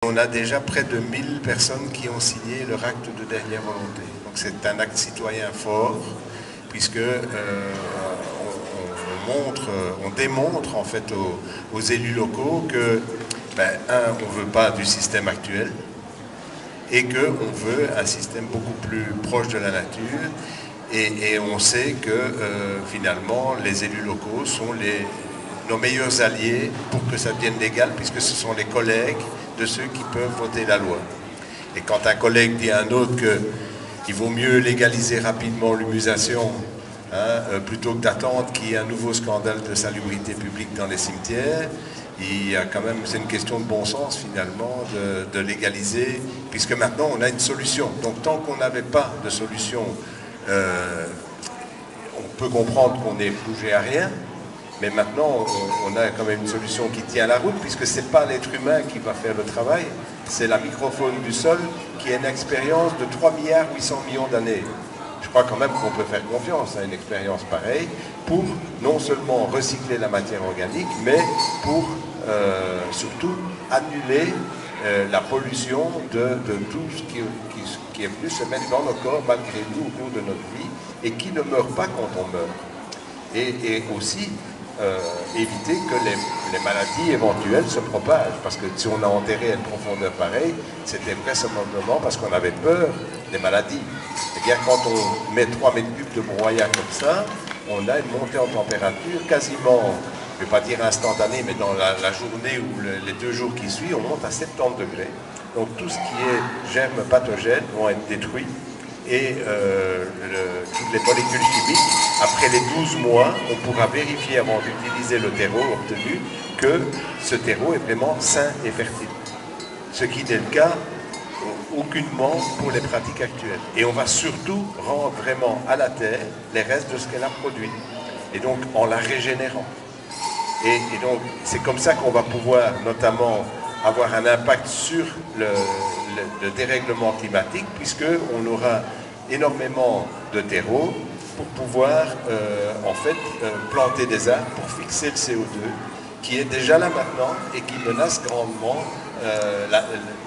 On a déjà près de 1000 personnes qui ont signé leur acte de dernière volonté. Donc c'est un acte citoyen fort, puisque on démontre en fait aux élus locaux que, on ne veut pas du système actuel et qu'on veut un système beaucoup plus proche de la nature. Et on sait que finalement les élus locaux sont nos meilleurs alliés pour que ça devienne légal, puisque ce sont les collègues de ceux qui peuvent voter la loi. Et quand un collègue dit à un autre qu'il vaut mieux légaliser rapidement l'humusation plutôt que d'attendre qu'il y ait un nouveau scandale de salubrité publique dans les cimetières, il y a quand même, c'est une question de bon sens finalement de légaliser, puisque maintenant on a une solution. Donc tant qu'on n'avait pas de solution, on peut comprendre qu'on n'ait bougé à rien, mais maintenant on a quand même une solution qui tient la route, puisque ce n'est pas l'être humain qui va faire le travail, c'est la microfaune du sol qui a une expérience de 3 milliards 800 millions d'années. Je crois quand même qu'on peut faire confiance à une expérience pareille pour non seulement recycler la matière organique, mais pour surtout annuler la pollution de tout ce qui est venu se mettre dans nos corps malgré nous au cours de notre vie et qui ne meurt pas quand on meurt. Et aussi éviter que les maladies éventuelles se propagent. Parce que si on a enterré à une profondeur pareille, c'était vraisemblablement parce qu'on avait peur des maladies. C'est-à-dire quand on met 3 mètres cubes de broyat comme ça, on a une montée en température quasiment, je ne vais pas dire instantanée, mais dans la journée ou les 2 jours qui suivent, on monte à 70 degrés. Donc tout ce qui est germes pathogènes vont être détruits. Et toutes les molécules chimiques, après les 12 mois, on pourra vérifier avant d'utiliser le terreau obtenu que ce terreau est vraiment sain et fertile. Ce qui n'est le cas aucunement pour les pratiques actuelles. Et on va surtout rendre vraiment à la terre les restes de ce qu'elle a produit. Et donc en la régénérant. Et donc c'est comme ça qu'on va pouvoir notamment avoir un impact sur le dérèglement climatique, puisqu'on aura énormément de terreaux pour pouvoir en fait planter des arbres pour fixer le CO2 qui est déjà là maintenant et qui menace grandement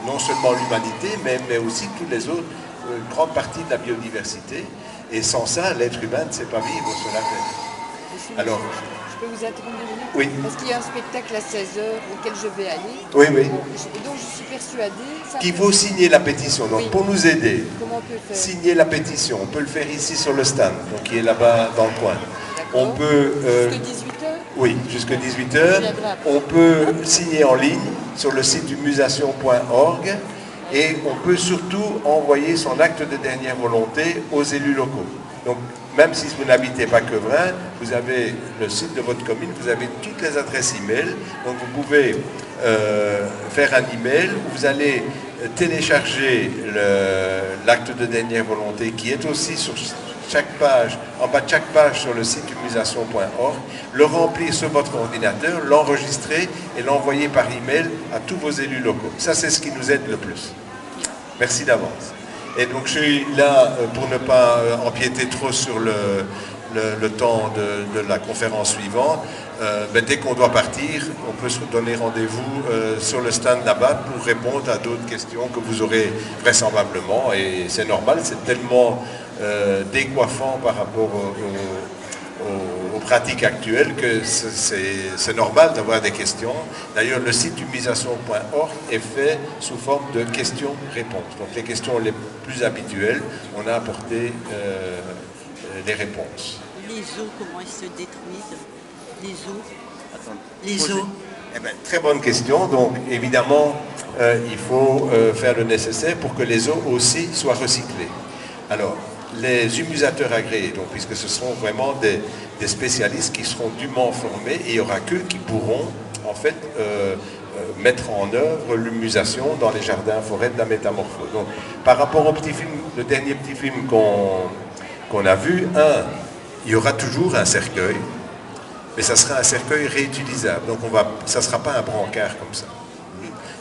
non seulement l'humanité mais aussi tous les autres, une grande partie de la biodiversité. Et sans ça, l'être humain ne sait pas vivre sur la Terre. Alors, je peux vous interrompre 2 minutes? Oui. Parce qu'il y a un spectacle à 16h auquel je vais aller. Oui, oui. Et donc je suis persuadée... Qu'il faut signer la pétition. Donc oui. Pour nous aider, comment on peut faire? Signer la pétition. On peut le faire ici sur le stand, donc qui est là-bas dans le coin. On peut... Jusque 18h? Oui, jusque 18h. On peut signer en ligne sur le site du musation.org et on peut surtout envoyer son acte de dernière volonté aux élus locaux. Donc, même si vous n'habitez pas Quevrin, vous avez le site de votre commune, vous avez toutes les adresses e-mail. Donc, vous pouvez faire un email où vous allez télécharger l'acte de dernière volonté qui est aussi sur chaque page, en bas de chaque page sur le site musation.org, le remplir sur votre ordinateur, l'enregistrer et l'envoyer par email à tous vos élus locaux. Ça, c'est ce qui nous aide le plus. Merci d'avance. Et donc je suis là pour ne pas empiéter trop sur le temps de la conférence suivante. Dès qu'on doit partir, on peut se donner rendez-vous sur le stand là-bas pour répondre à d'autres questions que vous aurez vraisemblablement. Et c'est normal, c'est tellement décoiffant par rapport aux pratiques actuelles que c'est normal d'avoir des questions. D'ailleurs, le site musation.org est fait sous forme de questions-réponses. Donc les questions les plus habituelles, on a apporté des réponses. Les eaux, comment ils se détruisent? Les eaux. Les eaux. Eh bien, très bonne question. Donc évidemment, il faut faire le nécessaire pour que les eaux aussi soient recyclées. Alors, les humusateurs agréés, donc, puisque ce seront vraiment des spécialistes qui seront dûment formés, et il n'y aura qu'eux qui pourront en fait mettre en œuvre l'humusation dans les jardins forêts de la métamorphose. Donc, par rapport au petit film, le dernier petit film qu'on a vu, il y aura toujours un cercueil, mais ça sera un cercueil réutilisable. Donc ça ne sera pas un brancard comme ça.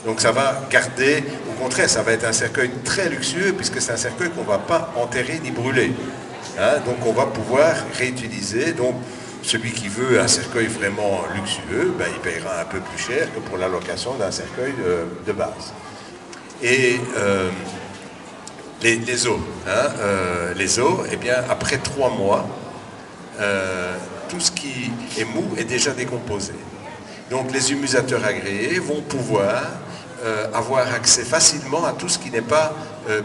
Donc ça va garder, au contraire, ça va être un cercueil très luxueux puisque c'est un cercueil qu'on ne va pas enterrer ni brûler. Donc on va pouvoir réutiliser. Donc celui qui veut un cercueil vraiment luxueux, il paiera un peu plus cher que pour la location d'un cercueil de base. Et les eaux, les eaux, eh bien, après 3 mois, tout ce qui est mou est déjà décomposé. Donc les humusateurs agréés vont pouvoir avoir accès facilement à tout ce qui n'est pas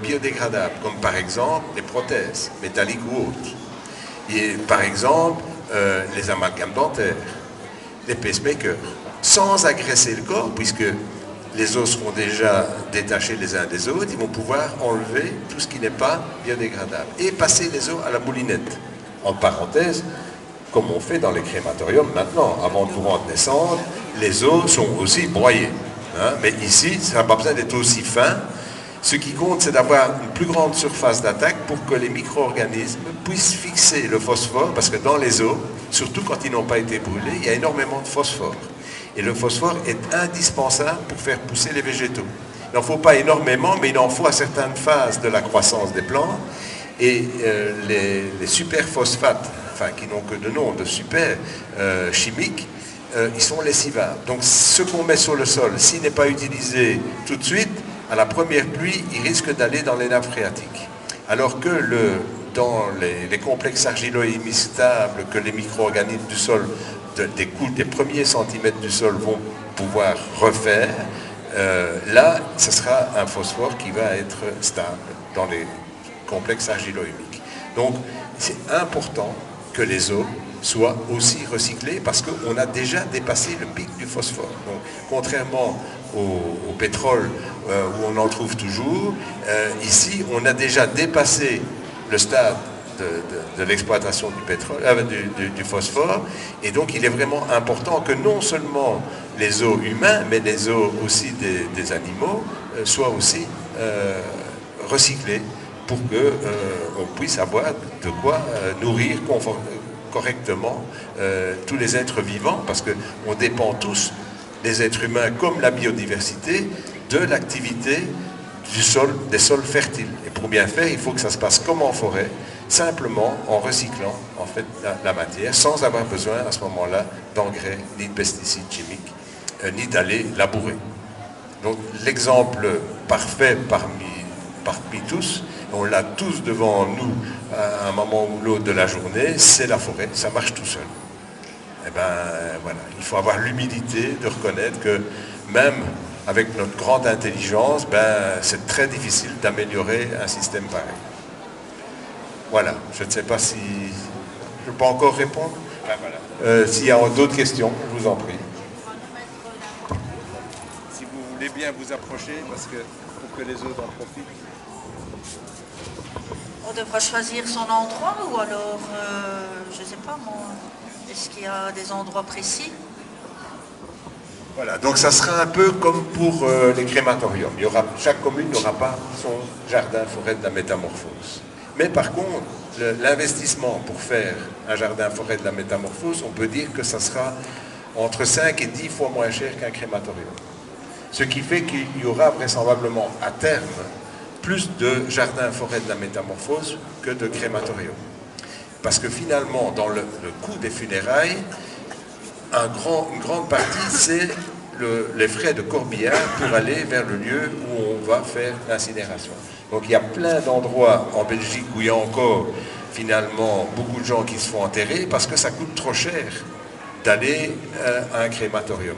biodégradable, comme par exemple les prothèses métalliques ou autres. Et par exemple, les amalgames dentaires, les pacemakers, sans agresser le corps, puisque les os seront déjà détachés les uns des autres, ils vont pouvoir enlever tout ce qui n'est pas biodégradable et passer les os à la moulinette. En parenthèse, comme on fait dans les crématoriums maintenant, avant de vous rendre naissance, les os sont aussi broyés. Mais ici, ça n'a pas besoin d'être aussi fin. Ce qui compte, c'est d'avoir une plus grande surface d'attaque pour que les micro-organismes puissent fixer le phosphore, parce que dans les os, surtout quand ils n'ont pas été brûlés, il y a énormément de phosphore. Et le phosphore est indispensable pour faire pousser les végétaux. Il n'en faut pas énormément, mais il en faut à certaines phases de la croissance des plantes. Et les superphosphates, enfin qui n'ont que de nom de super chimiques, ils sont lessivables. Donc ce qu'on met sur le sol, s'il n'est pas utilisé tout de suite, à la première pluie, il risque d'aller dans les nappes phréatiques. Alors que dans les complexes argilo-humides stables que les micro-organismes du sol, des premiers centimètres du sol vont pouvoir refaire, là, ce sera un phosphore qui va être stable dans les complexes argilo-humiques. Donc, c'est important que les eaux soient aussi recyclées parce qu'on a déjà dépassé le pic du phosphore. Donc, contrairement au pétrole où on en trouve toujours, ici, on a déjà dépassé le stade de l'exploitation du pétrole, du phosphore, et donc il est vraiment important que non seulement les eaux humains, mais les eaux aussi des animaux soient aussi recyclées pour qu'on puisse avoir de quoi nourrir correctement tous les êtres vivants, parce qu'on dépend tous, les êtres humains comme la biodiversité, de l'activité du sol, des sols fertiles. Et pour bien faire, il faut que ça se passe comme en forêt, simplement en recyclant en fait la matière, sans avoir besoin à ce moment-là d'engrais, ni de pesticides chimiques, ni d'aller labourer. Donc l'exemple parfait parmi tous, on l'a tous devant nous à un moment ou l'autre de la journée, c'est la forêt, ça marche tout seul. Et ben voilà, il faut avoir l'humilité de reconnaître que même avec notre grande intelligence, c'est très difficile d'améliorer un système pareil. Voilà, je ne sais pas si je peux encore répondre. Voilà. S'il y a d'autres questions, je vous en prie. Si vous voulez bien vous approcher, parce que pour que les autres en profitent. On devra choisir son endroit ou alors, je ne sais pas moi, est-ce qu'il y a des endroits précis? Voilà, donc ça sera un peu comme pour les crématoriums. Chaque commune n'aura pas son jardin forêt de la métamorphose. Mais par contre, l'investissement pour faire un jardin forêt de la métamorphose, on peut dire que ça sera entre 5 et 10 fois moins cher qu'un crématorium. Ce qui fait qu'il y aura vraisemblablement à terme plus de jardins forêt de la métamorphose que de crématorium. Parce que finalement, dans le coût des funérailles, une grande partie, c'est les frais de corbillard pour aller vers le lieu où on va faire l'incinération. Donc il y a plein d'endroits en Belgique où il y a encore finalement beaucoup de gens qui se font enterrer parce que ça coûte trop cher d'aller à un crématorium.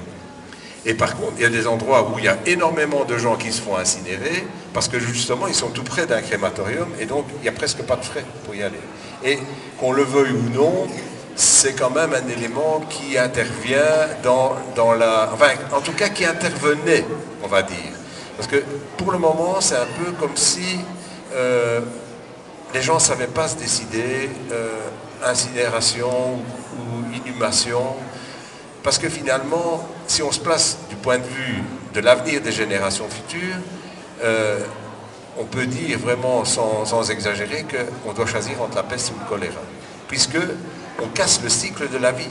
Et par contre, il y a des endroits où il y a énormément de gens qui se font incinérer parce que justement, ils sont tout près d'un crématorium et donc il n'y a presque pas de frais pour y aller. Et qu'on le veuille ou non, c'est quand même un élément qui intervient dans la... Enfin, en tout cas, qui intervenait, on va dire. Parce que pour le moment, c'est un peu comme si les gens ne savaient pas se décider, incinération ou inhumation. Parce que finalement, si on se place du point de vue de l'avenir des générations futures, on peut dire vraiment sans exagérer qu'on doit choisir entre la peste ou le choléra. Puisque on casse le cycle de la vie.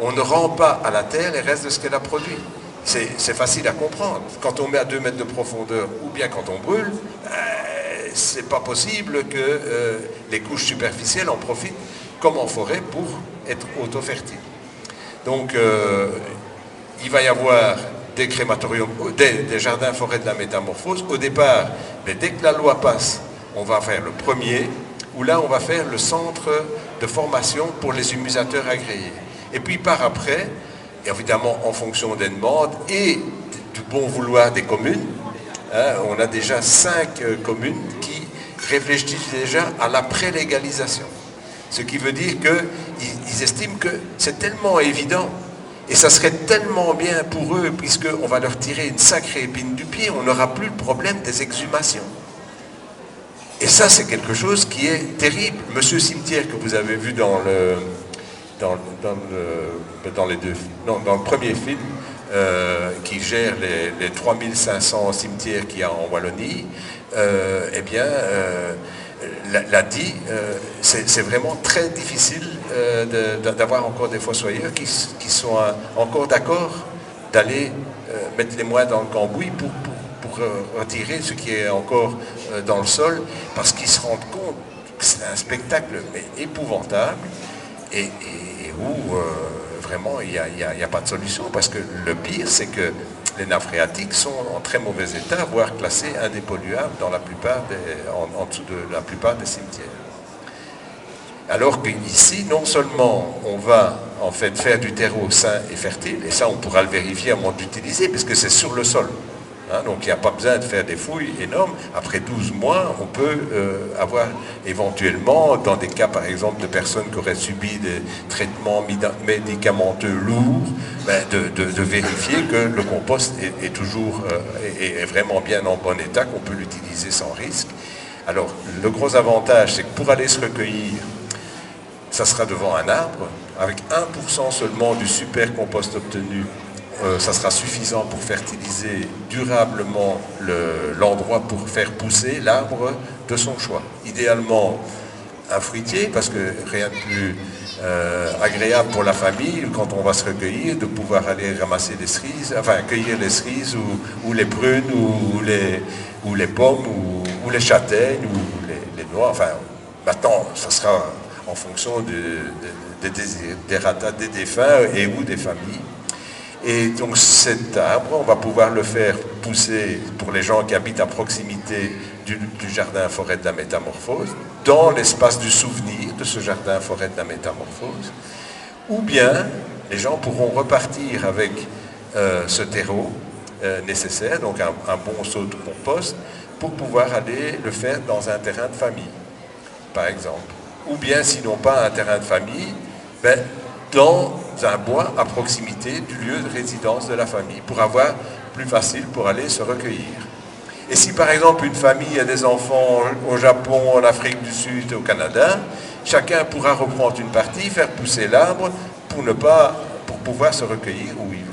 On ne rend pas à la terre les restes de ce qu'elle a produit. C'est facile à comprendre. Quand on met à 2 mètres de profondeur ou bien quand on brûle, c'est pas possible que les couches superficielles en profitent comme en forêt pour être auto-fertiles. Donc il va y avoir des crématoriums, des jardins-forêts de la métamorphose. Au départ, mais dès que la loi passe, on va faire le premier, où là, on va faire le centre de formation pour les humusateurs agréés. Et puis par après, évidemment en fonction des demandes et du bon vouloir des communes, hein, on a déjà 5 communes qui réfléchissent déjà à la pré-légalisation. Ce qui veut dire qu'ils estiment que c'est tellement évident et ça serait tellement bien pour eux puisqu'on va leur tirer une sacrée épine du pied, on n'aura plus le problème des exhumations. Et ça, c'est quelque chose qui est terrible. Monsieur Cimetière que vous avez vu dans le premier film, qui gère les 3500 cimetières qu'il y a en Wallonie, l'a dit, c'est vraiment très difficile d'avoir encore des fossoyeurs qui sont encore d'accord d'aller mettre les mains dans le cambouis pour retirer ce qui est encore dans le sol, parce qu'ils se rendent compte que c'est un spectacle mais épouvantable et où vraiment il n'y a pas de solution, parce que le pire c'est que les nappes phréatiques sont en très mauvais état, voire classées indépolluables dans la plupart en dessous de la plupart des cimetières. Alors qu'ici, non seulement on va en fait faire du terreau sain et fertile, et ça on pourra le vérifier avant d'utiliser, parce que c'est sur le sol. Hein, donc il n'y a pas besoin de faire des fouilles énormes. Après 12 mois, on peut avoir éventuellement, dans des cas par exemple de personnes qui auraient subi des traitements médicamenteux lourds, de vérifier que le compost est toujours est vraiment bien en bon état, qu'on peut l'utiliser sans risque. Alors le gros avantage, c'est que pour aller se recueillir, ça sera devant un arbre, avec 1% seulement du super compost obtenu. Ça sera suffisant pour fertiliser durablement l'endroit pour faire pousser l'arbre de son choix. Idéalement, un fruitier, parce que rien de plus agréable pour la famille, quand on va se recueillir, de pouvoir aller ramasser des cerises, enfin cueillir les cerises ou les prunes ou les pommes ou les châtaignes ou les noix. Enfin, maintenant, ça sera en fonction des désirata des défunts et ou des familles. Et donc cet arbre, on va pouvoir le faire pousser pour les gens qui habitent à proximité du jardin-forêt de la métamorphose, dans l'espace du souvenir de ce jardin-forêt de la métamorphose, ou bien les gens pourront repartir avec ce terreau nécessaire, donc un bon seau de compost, pour pouvoir aller le faire dans un terrain de famille, par exemple. Ou bien, sinon pas un terrain de famille, dans un bois à proximité du lieu de résidence de la famille, pour avoir plus facile pour aller se recueillir. Et si par exemple une famille a des enfants au Japon, en Afrique du Sud, au Canada, chacun pourra reprendre une partie, faire pousser l'arbre pour pouvoir se recueillir où il veut.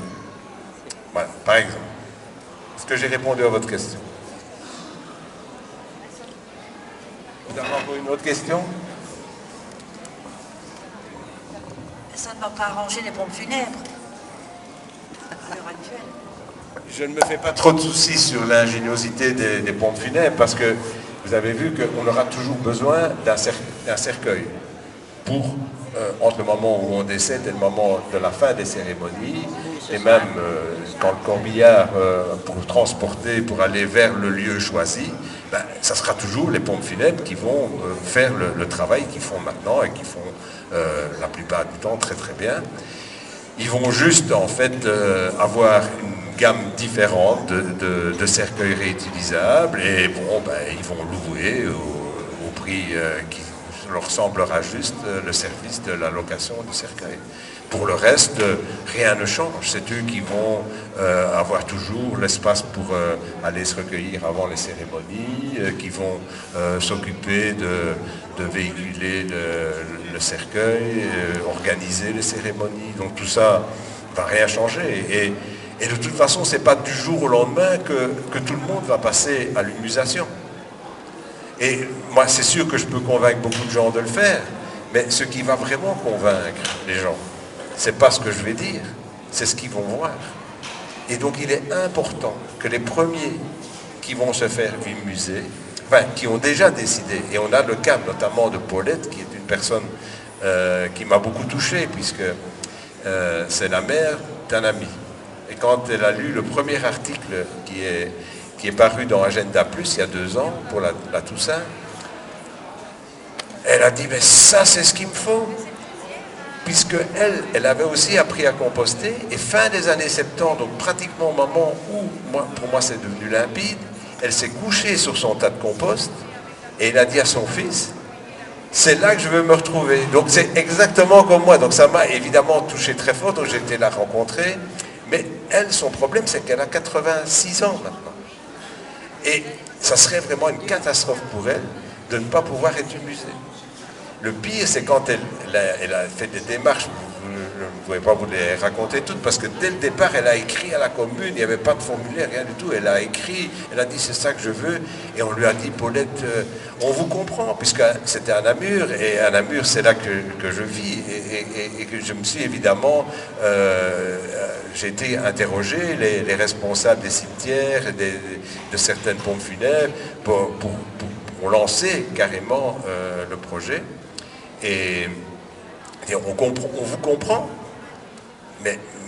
Voilà, par exemple. Est-ce que j'ai répondu à votre question? Vous avez encore une autre question? Ça ne va pas arranger les pompes funèbres à l'heure actuelle. Je ne me fais pas trop de soucis sur l'ingéniosité des pompes funèbres, parce que vous avez vu qu'on aura toujours besoin d'un cercueil pour, entre le moment où on décède et le moment de la fin des cérémonies, et même quand le corbillard pour transporter, pour aller vers le lieu choisi, ça sera toujours les pompes funèbres qui vont faire le travail qu'ils font maintenant et qui font la plupart du temps très très bien. Ils vont juste en fait avoir une gamme différente de cercueils réutilisables et bon, ils vont louer au prix qui leur semblera juste le service de la location du cercueil. Pour le reste, rien ne change. C'est eux qui vont avoir toujours l'espace pour aller se recueillir avant les cérémonies, qui vont s'occuper de véhiculer le cercueil, organiser les cérémonies. Donc tout ça ne va rien changer. Et de toute façon, ce n'est pas du jour au lendemain que tout le monde va passer à l'humusation. Et moi, c'est sûr que je peux convaincre beaucoup de gens de le faire, mais ce qui va vraiment convaincre les gens, c'est pas ce que je vais dire, c'est ce qu'ils vont voir. Et donc il est important que les premiers qui vont se faire humuser, enfin qui ont déjà décidé, et on a le cas notamment de Paulette, qui est une personne qui m'a beaucoup touché, puisque c'est la mère d'un ami. Et quand elle a lu le premier article qui est paru dans Agenda Plus il y a 2 ans pour la Toussaint, elle a dit, mais ça c'est ce qu'il me faut. Puisque elle avait aussi appris à composter, et fin des années 70, donc pratiquement au moment où, pour moi c'est devenu limpide, elle s'est couchée sur son tas de compost, et elle a dit à son fils, c'est là que je veux me retrouver. Donc c'est exactement comme moi, donc ça m'a évidemment touché très fort, donc j'ai été la rencontrer, mais elle, son problème c'est qu'elle a 86 ans maintenant. Et ça serait vraiment une catastrophe pour elle de ne pas pouvoir être musée. Le pire, c'est quand elle a fait des démarches, je ne pouvais pas vous les raconter toutes, parce que dès le départ, elle a écrit à la commune, il n'y avait pas de formulaire, rien du tout. Elle a écrit, elle a dit c'est ça que je veux, et on lui a dit, Paulette, on vous comprend, puisque c'était à Namur, et à Namur, c'est là que je vis, et que je me suis évidemment, j'ai été interroger les responsables des cimetières, de certaines pompes funèbres, pour lancer carrément le projet. Et on vous comprend,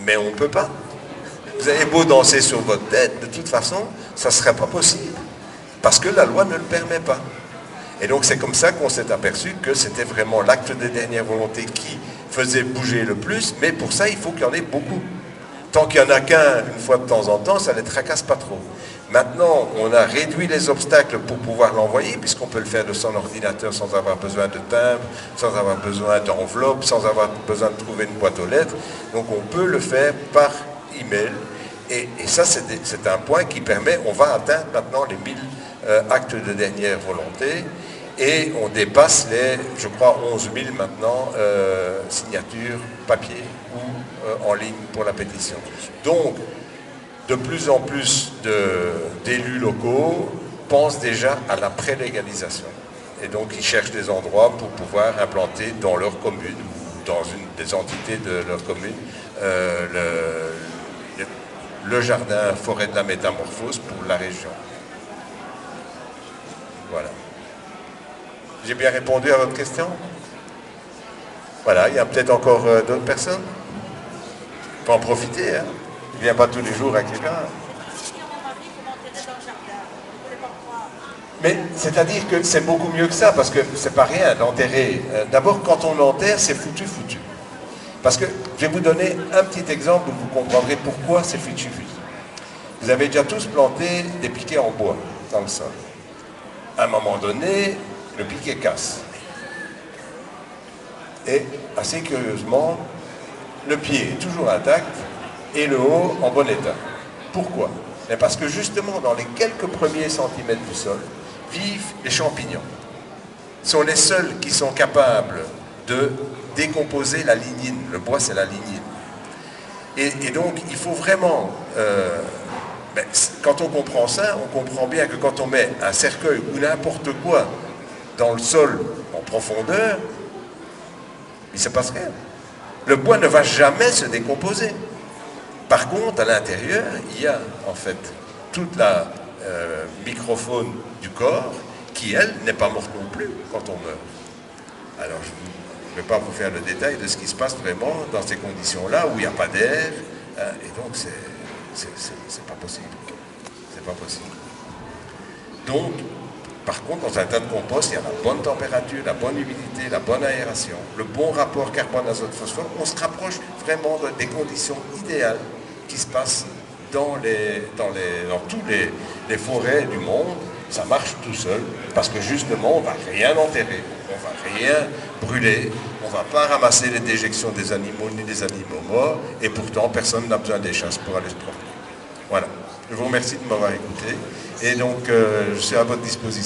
mais on ne peut pas. Vous avez beau danser sur votre tête, de toute façon, ça ne serait pas possible, parce que la loi ne le permet pas. Et donc c'est comme ça qu'on s'est aperçu que c'était vraiment l'acte de dernière volonté qui faisait bouger le plus, mais pour ça, il faut qu'il y en ait beaucoup. Tant qu'il n'y en a qu'un une fois de temps en temps, ça ne les tracasse pas trop. Maintenant, on a réduit les obstacles pour pouvoir l'envoyer, puisqu'on peut le faire de son ordinateur sans avoir besoin de timbre, sans avoir besoin d'enveloppe, sans avoir besoin de trouver une boîte aux lettres. Donc on peut le faire par email. Et ça, c'est un point qui permet, on va atteindre maintenant les 1000 actes de dernière volonté, et on dépasse les, je crois, 11 000 maintenant signatures papier ou en ligne pour la pétition. Donc, de plus en plus d'élus locaux pensent déjà à la pré-légalisation. Et donc, ils cherchent des endroits pour pouvoir implanter dans leur commune ou dans une des entités de leur commune le jardin forêt de la métamorphose pour la région. Voilà. J'ai bien répondu à votre question? Voilà, il y a peut-être encore d'autres personnes. Il faut en profiter, hein. Il ne vient pas tous les jours à quelqu'un. Mais c'est-à-dire que c'est beaucoup mieux que ça, parce que c'est pas rien d'enterrer. D'abord, quand on enterre, c'est foutu. Parce que je vais vous donner un petit exemple où vous comprendrez pourquoi c'est foutu. Vous avez déjà tous planté des piquets en bois dans le sol. À un moment donné, le piquet casse. Et assez curieusement, le pied est toujours intact et le haut en bon état. Pourquoi? Parce que justement, dans les quelques premiers centimètres du sol, vivent les champignons. Ce sont les seuls qui sont capables de décomposer la lignine. Le bois, c'est la lignine. Et donc, il faut vraiment... quand on comprend ça, on comprend bien que quand on met un cercueil ou n'importe quoi dans le sol en profondeur, il ne se passe rien. Le bois ne va jamais se décomposer. Par contre, à l'intérieur, il y a en fait toute la microfaune du corps qui, elle, n'est pas morte non plus quand on meurt. Alors, je ne vais pas vous faire le détail de ce qui se passe vraiment dans ces conditions-là où il n'y a pas d'air, et donc c'est pas possible. C'est pas possible. Donc, par contre, dans un tas de compost, il y a la bonne température, la bonne humidité, la bonne aération, le bon rapport carbone-azote-phosphore. On se rapproche vraiment des conditions idéales qui se passent dans toutes les forêts du monde. Ça marche tout seul, parce que justement, on ne va rien enterrer, on ne va rien brûler, on ne va pas ramasser les déjections des animaux ni des animaux morts, et pourtant, personne n'a besoin des chasses pour aller se promener. Voilà. Je vous remercie de m'avoir écouté, et donc je suis à votre disposition.